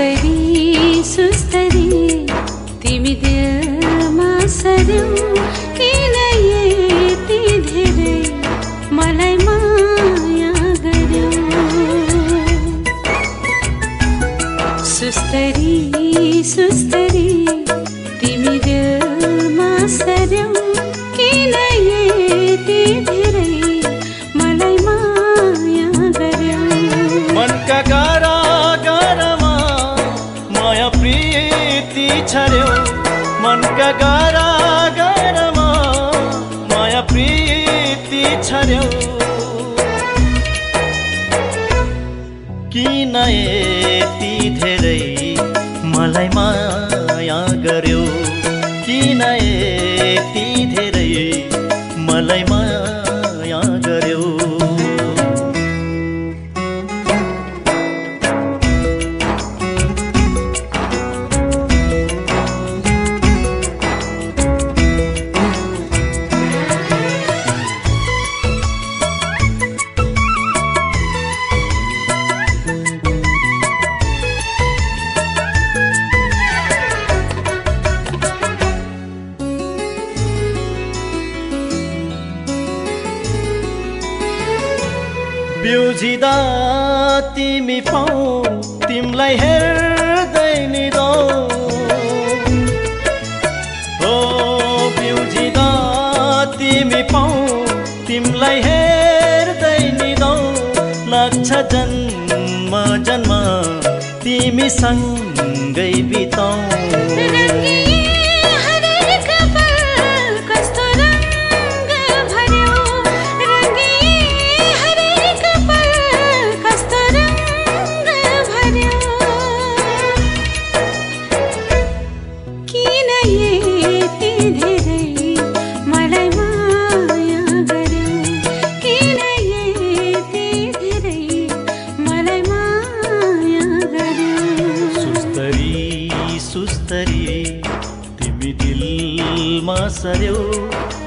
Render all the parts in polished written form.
सुस्तरी सुस्तरी तिमी दिलमा सर्यौ किन यति धेरै मलाई माया गर्यौ सुस्तरी सुस्तरी तिमी दिलमा सर्यौ किन यति धेरै मलाई माया गर्यौ मनका गारा गारामा माया प्रीति छर्यौ मनका गारा गारामा माया प्रीति छर्यौ किन यति धेरै मलाई माया गर्यौ किन यति धेरै मलाई माया गर्यौ बिउजिदा तिमी पाऊ तिमलाई हेर्दै नि दो हो बिउजिदा तिमी पाऊ तिमलाई हेर्दै नि दो लाग्छ जन्म जन्म तिमी सँगै बिताऊ सुस्तरी तिमी दिलमा सर्यौ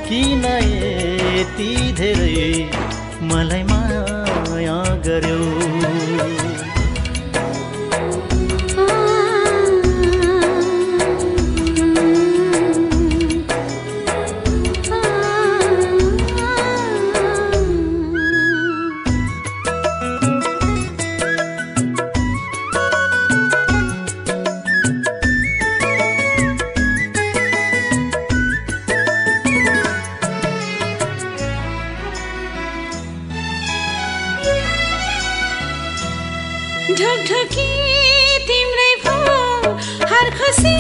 किन यति धेरै मलाई माया गर्यौ ढकढकी तिम्रै भो हर खुसी